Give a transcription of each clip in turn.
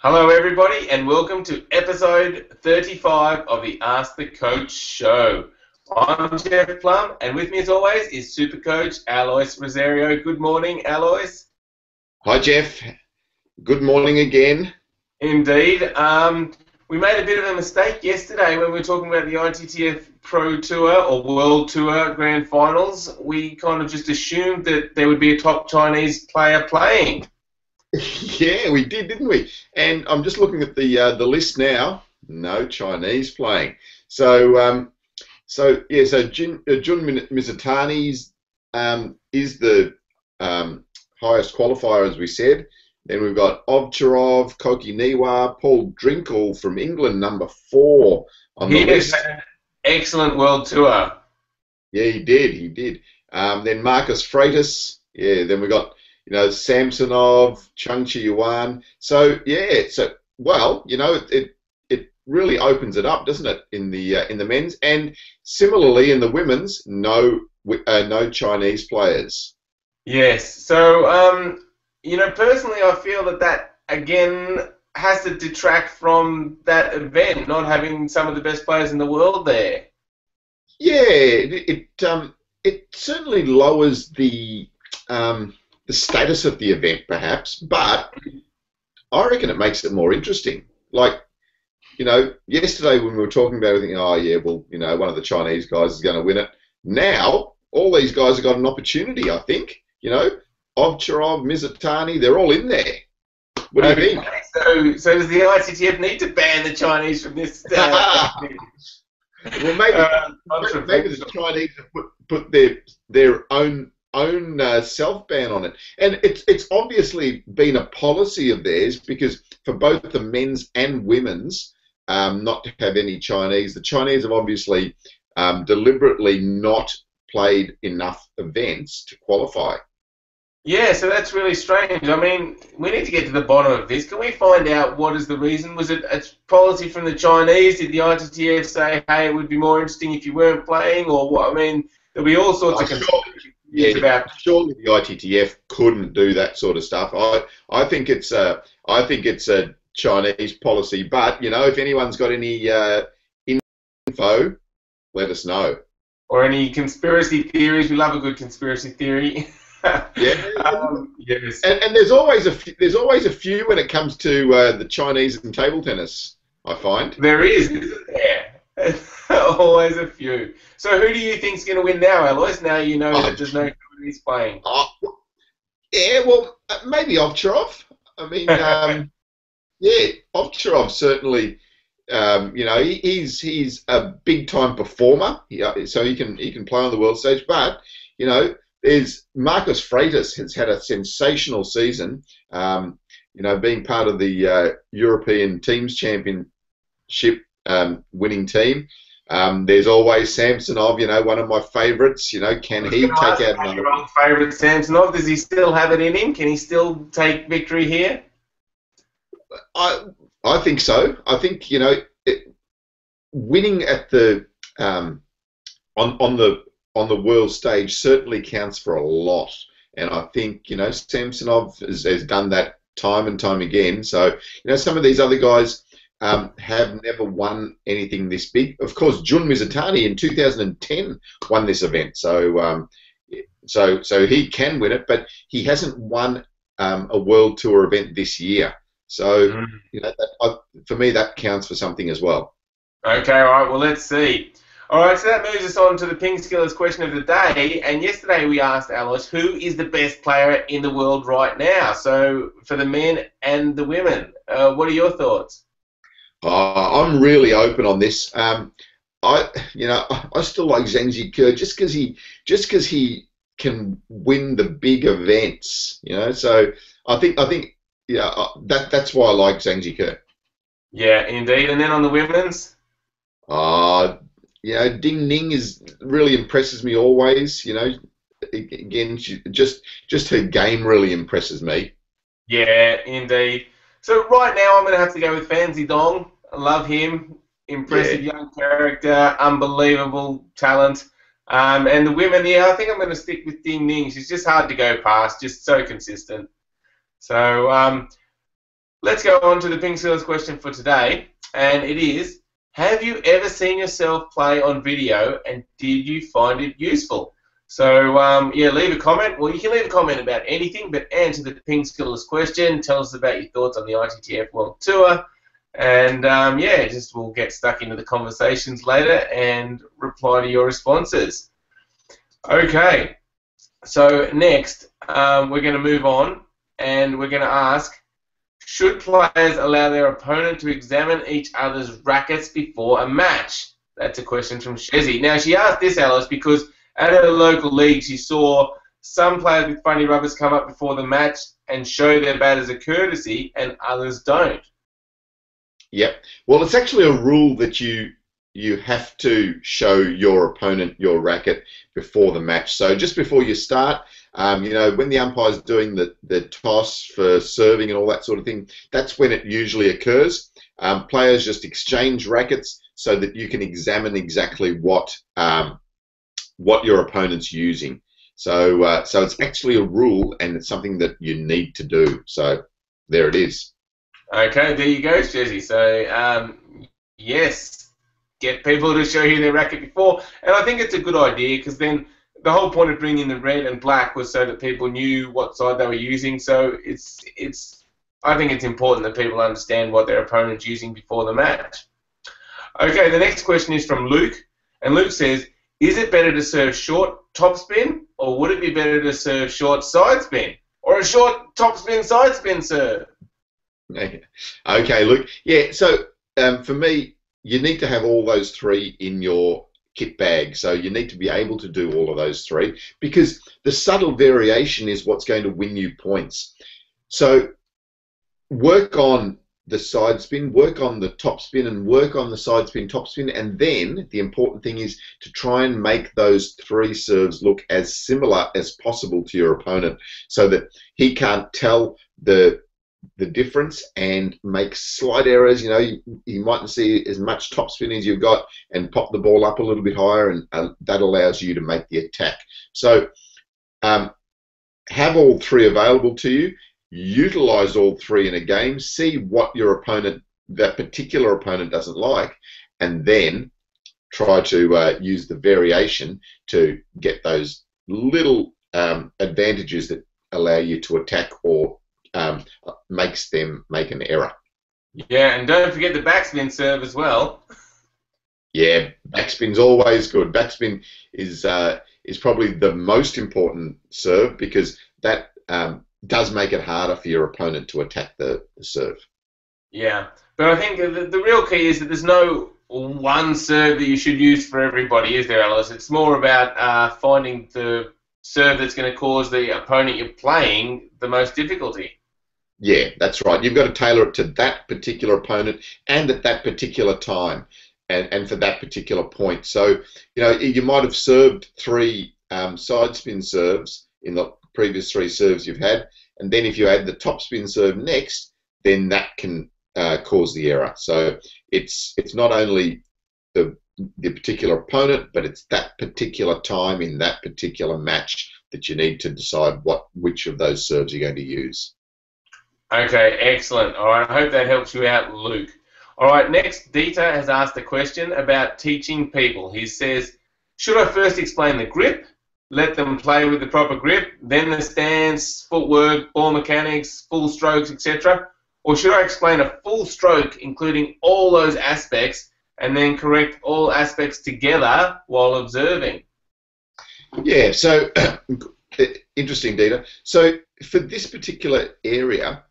Hello, everybody, and welcome to episode 35 of the Ask the Coach show. I'm Jeff Plum, and with me, as always, is Super Coach Alois Rosario. Good morning, Alois. Hi, Jeff. Good morning again. Indeed. We made a bit of a mistake yesterday when we were talking about the ITTF Pro Tour or World Tour Grand Finals. We kind of just assumed that there would be a top Chinese player playing. Yeah, we did, didn't we? And I'm just looking at the list now. No Chinese playing. So Jun Mizutani is the highest qualifier, as we said. Then we've got Ovcharov, Koki Niwa, Paul Drinkle from England, number 4 on the He has list. had an excellent World Tour. Yeah, he did. Then Marcus Freitas. Yeah, then we got Samsonov, Chung Chi Yuan. So yeah, it really opens it up, doesn't it, in the men's, and similarly in the women's, no Chinese players. Yes. So, personally, I feel that again has to detract from that event, not having some of the best players in the world there. Yeah, it certainly lowers the status of the event, perhaps, but I reckon it makes it more interesting. Like, yesterday when we were talking about everything, oh yeah, well, one of the Chinese guys is going to win it. Now, all these guys have got an opportunity, I think. Ovcharov, Mizutani, they're all in there. What do you think? So does the ITTF need to ban the Chinese from this? Well, maybe the Chinese have put their own self ban on it, and it's obviously been a policy of theirs, because for both the men's and women's, not to have any Chinese. The Chinese have obviously deliberately not played enough events to qualify. Yeah, so that's really strange. I mean, we need to get to the bottom of this. Can we find out what is the reason? Was it a policy from the Chinese? Did the ITTF say, hey, it would be more interesting if you weren't playing, or what? I mean, there'll be all sorts of conspiracy theories about. Surely the ITTF couldn't do that sort of stuff. I think it's a Chinese policy. But if anyone's got any info, let us know. Or any conspiracy theories. We love a good conspiracy theory. Yeah. Yes. And there's always a few when it comes to the Chinese and table tennis, I find. There is, isn't there? Always a few. So who do you think's going to win now, Alois? Now you know that there's no Chinese playing. Yeah, well, maybe Ovcharov. I mean, yeah, Ovcharov certainly. He's a big time performer. Yeah, so he can play on the world stage. But there's Marcus Freitas has had a sensational season. Being part of the European Teams Championship winning team. There's always Samsonov, one of my favourites. Can he take out another? Your old favourite Samsonov. Does he still have it in him? Can he still take victory here? I think so. I think winning at the on the world stage certainly counts for a lot, and I think Samsonov has done that time and time again. So some of these other guys have never won anything this big. Of course, Jun Mizutani in 2010 won this event, so he can win it, but he hasn't won a world tour event this year. So for me, that counts for something as well. Okay, all right. Well, let's see. All right, so that moves us on to the PingSkills question of the day. And yesterday we asked Alois, who is the best player in the world right now? So for the men and the women, what are your thoughts? I'm really open on this. I still like Zhang Jike just because he can win the big events. So I think that's why I like Zhang Jike. Yeah, indeed. And then on the women's? Ding Ning really impresses me always. Again, just her game really impresses me. Yeah, indeed. So right now I'm going to have to go with Fancy Dong. I love him. Impressive young character, unbelievable talent. And the women, I think I'm going to stick with Ding Ning. She's just hard to go past, just so consistent. So Let's go on to the PingSkills question for today, and it is: have you ever seen yourself play on video, and did you find it useful? So, yeah, leave a comment. Well, you can leave a comment about anything, but answer the PingSkills question. Tell us about your thoughts on the ITTF World Tour, and yeah, just we'll get stuck into the conversations later and reply to your responses. Okay, so next we're going to move on, and we're going to ask: should players allow their opponent to examine each other's rackets before a match? That's a question from Shezzy. Now, she asked this, Alice, because at her local league, she saw some players with funny rubbers come up before the match and show their bat as a courtesy, and others don't. Yep. Well, it's actually a rule that you have to show your opponent your racket before the match. So just before you start, you know, when the umpire's doing the toss for serving and all that sort of thing, that's when it usually occurs. Players just exchange rackets so that you can examine exactly what your opponent's using. So so it's actually a rule, and it's something that you need to do. So there it is. Okay, there you go, Shezzy. So, yes, get people to show you their racket before, and I think it's a good idea, because then the whole point of bringing the red and black was so that people knew what side they were using. So I think it's important that people understand what their opponent's using before the match. Okay, the next question is from Luke, and Luke says, is it better to serve short topspin, or would it be better to serve short side spin, or a short topspin side spin serve? Okay, Luke. Yeah, so for me, you need to have all those three in your kit bag. So you need to be able to do all of those three, because the subtle variation is what's going to win you points. So work on the side spin, work on the top spin, and work on the side spin, top spin, and then the important thing is to try and make those three serves look as similar as possible to your opponent, so that he can't tell the difference and make slight errors. You know, you mightn't see as much topspin as you've got, and pop the ball up a little bit higher, and that allows you to make the attack. So have all three available to you, utilize all three in a game, see what your opponent, that particular opponent, doesn't like, and then try to use the variation to get those little advantages that allow you to attack or makes them make an error. Yeah, and don't forget the backspin serve as well. Yeah, backspin's always good. Backspin is probably the most important serve, because that does make it harder for your opponent to attack the serve. Yeah, but I think the real key is that there's no one serve that you should use for everybody, is there, Alice? It's more about finding the serve that's going to cause the opponent you're playing the most difficulty. Yeah, that's right. You've got to tailor it to that particular opponent and at that particular time, and for that particular point. So, you know, you might have served three side spin serves in the previous three serves you've had, and then if you add the top spin serve next, then that can cause the error. So it's not only the particular opponent, but it's that particular time in that particular match that you need to decide which of those serves you're going to use. Okay, excellent. All right, I hope that helps you out, Luke. All right, next, Dieter has asked a question about teaching people. He says, should I first explain the grip, let them play with the proper grip, then the stance, footwork, ball mechanics, full strokes, etc.? Or should I explain a full stroke, including all those aspects, and then correct all aspects together while observing? Yeah, so interesting, Dieter. So for this particular area,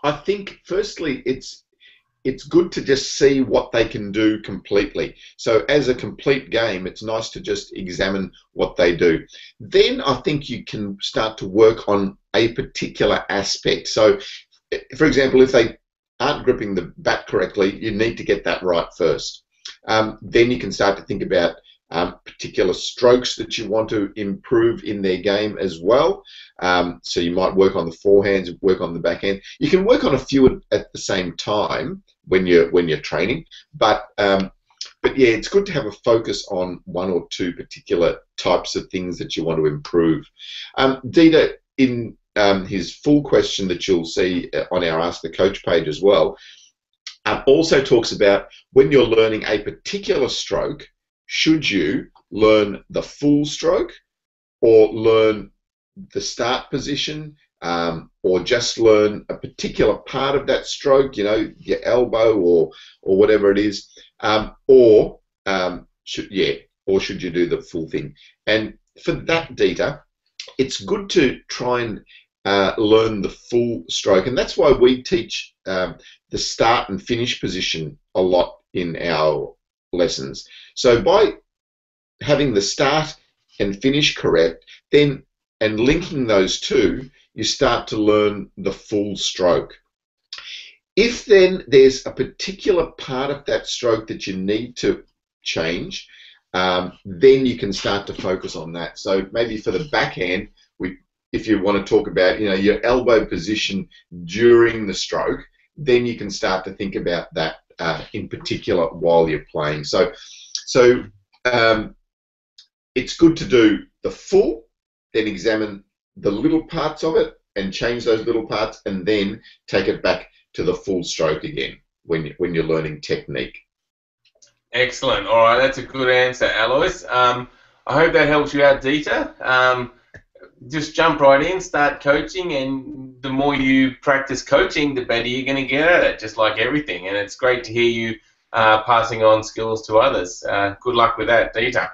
I think firstly it's good to just see what they can do completely. So as a complete game, it's nice to just examine what they do. Then I think you can start to work on a particular aspect. So for example, if they aren't gripping the bat correctly, you need to get that right first. Then you can start to think about particular strokes that you want to improve in their game as well. So you might work on the forehands, work on the backhand. You can work on a few at the same time when you're training, but yeah, it's good to have a focus on one or two particular types of things that you want to improve. Dieter, in his full question that you'll see on our Ask the Coach page as well, also talks about when you're learning a particular stroke, should you learn the full stroke or learn the start position, or just learn a particular part of that stroke, you know, your elbow or whatever it is, should you do the full thing? And for that, Dieter, it's good to try and learn the full stroke, and that's why we teach the start and finish position a lot in our lessons. So by having the start and finish correct, then and linking those two, you start to learn the full stroke. If then there's a particular part of that stroke that you need to change, then you can start to focus on that. So maybe for the backhand, if you want to talk about, you know, your elbow position during the stroke, then you can start to think about that in particular while you're playing. So it's good to do the full, then examine the little parts of it and change those little parts, and then take it back to the full stroke again when you're learning technique. Excellent. All right, that's a good answer, Alois. I hope that helps you out, Dieter. Just jump right in, start coaching, and the more you practice coaching, the better you're going to get at it, just like everything. And it's great to hear you passing on skills to others. Good luck with that, Dieter.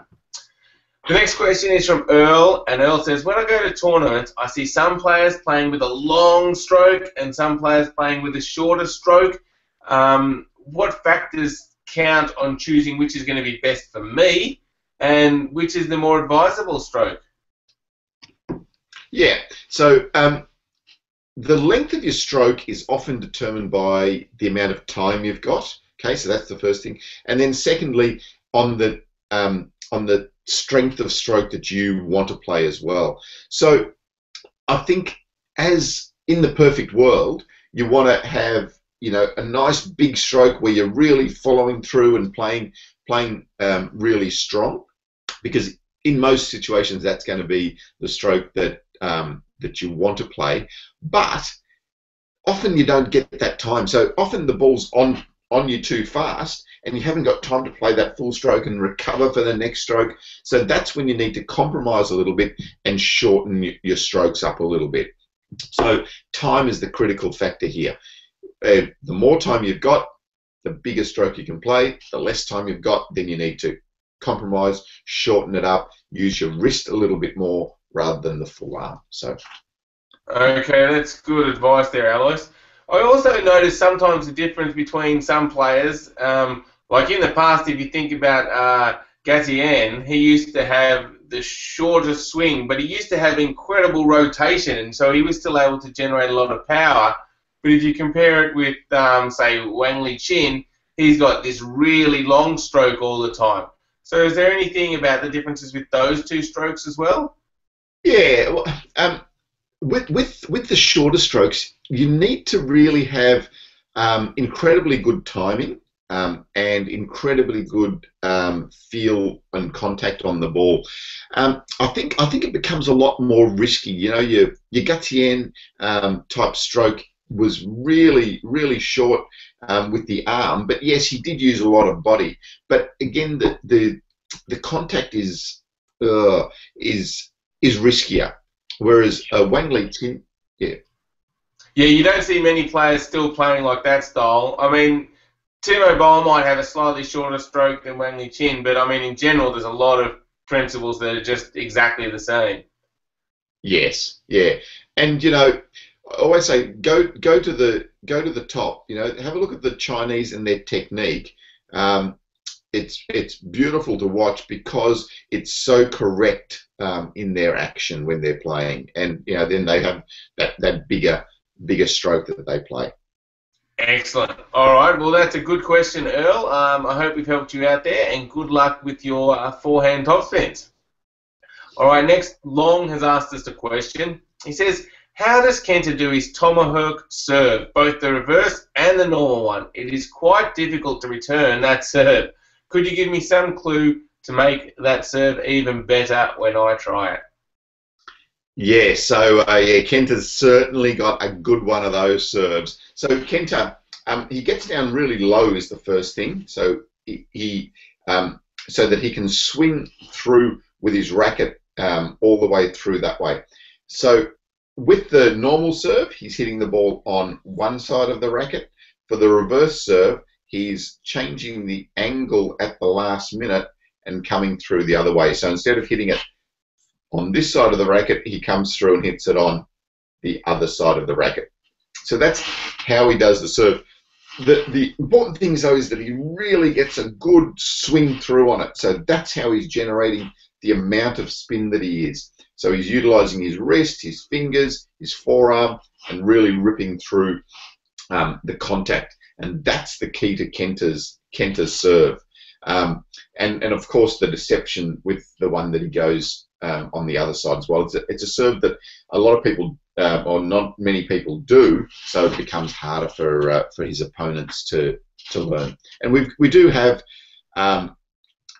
The next question is from Earl, and Earl says, when I go to tournaments, I see some players playing with a long stroke and some players playing with a shorter stroke. What factors count on choosing which is going to be best for me, and which is the more advisable stroke? Yeah, so the length of your stroke is often determined by the amount of time you've got. Okay, so that's the first thing, and then secondly, on the strength of stroke that you want to play as well. So I think, as in the perfect world, you want to have, you know, a nice big stroke where you're really following through and playing really strong, because in most situations that's going to be the stroke that that you want to play. But often you don't get that time. So often the ball's on you too fast, and you haven't got time to play that full stroke and recover for the next stroke. So that's when you need to compromise a little bit and shorten your strokes up a little bit. So time is the critical factor here. The more time you've got, the bigger stroke you can play. The less time you've got, then you need to compromise, shorten it up, use your wrist a little bit more rather than the full arm. So, okay, that's good advice there, Alois. I also noticed sometimes the difference between some players. Like in the past, if you think about Gatien, he used to have the shortest swing, but he used to have incredible rotation, and so he was still able to generate a lot of power. But if you compare it with, say, Wang Li-Chin, he's got this really long stroke all the time. So is there anything about the differences with those two strokes as well? Yeah, well, with the shorter strokes, you need to really have incredibly good timing and incredibly good feel and contact on the ball. I think it becomes a lot more risky. You know, your Gatien type stroke was really, really short with the arm, but yes, he did use a lot of body. But again, the contact is riskier, whereas Wang Li-Chin, yeah, you don't see many players still playing like that style. I mean, Timo Boll might have a slightly shorter stroke than Wang Li-Chin, but I mean, in general, there's a lot of principles that are just exactly the same. Yes, yeah, and you know, I always say go to the top. You know, have a look at the Chinese and their technique. It's beautiful to watch because it's so correct in their action when they're playing, and you know, then they have that bigger stroke that they play. Excellent. All right. Well, that's a good question, Earl. I hope we've helped you out there, and good luck with your forehand topspins. All right. Next, Long has asked us a question. He says, how does Kenta do his tomahawk serve, both the reverse and the normal one? It is quite difficult to return that serve. Could you give me some clue to make that serve even better when I try it? Yeah, so yeah, Kenta's certainly got a good one of those serves. So Kenta, he gets down really low is the first thing. So he so that he can swing through with his racket all the way through that way. So with the normal serve, he's hitting the ball on one side of the racket. For the reverse serve, he's changing the angle at the last minute and coming through the other way. So instead of hitting it on this side of the racket, he comes through and hits it on the other side of the racket. So that's how he does the serve. The important thing, though, is that he really gets a good swing through on it. So that's how he's generating the amount of spin that he is. So he's utilizing his wrist, his fingers, his forearm, and really ripping through the contact. And that's the key to Kenta's serve. And of course, the deception with the one that he goes on the other side as well. It's a serve that a lot of people, or not many people, do, so it becomes harder for his opponents to learn. And we do have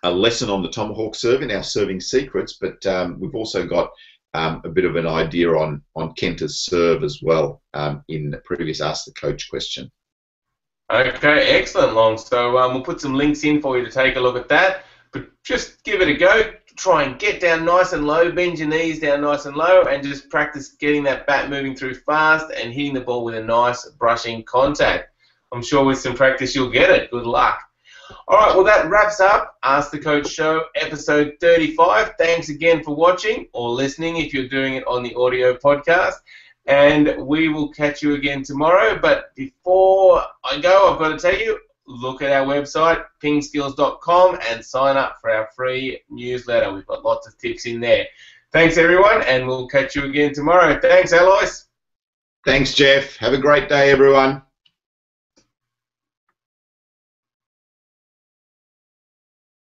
a lesson on the tomahawk serve in our serving secrets, but we've also got a bit of an idea on Kenta's serve as well in the previous Ask the Coach question. Okay, excellent, Long. So we'll put some links in for you to take a look at that. But just give it a go. Try and get down nice and low. Bend your knees down nice and low, and just practice getting that bat moving through fast and hitting the ball with a nice brushing contact. I'm sure with some practice you'll get it. Good luck. All right, well, that wraps up Ask the Coach Show, episode 35. Thanks again for watching or listening if you're doing it on the audio podcast. And we will catch you again tomorrow. But before I go, I've got to tell you, look at our website, PingSkills.com, and sign up for our free newsletter. We've got lots of tips in there. Thanks, everyone, and we'll catch you again tomorrow. Thanks, Alois. Thanks, Jeff. Have a great day, everyone.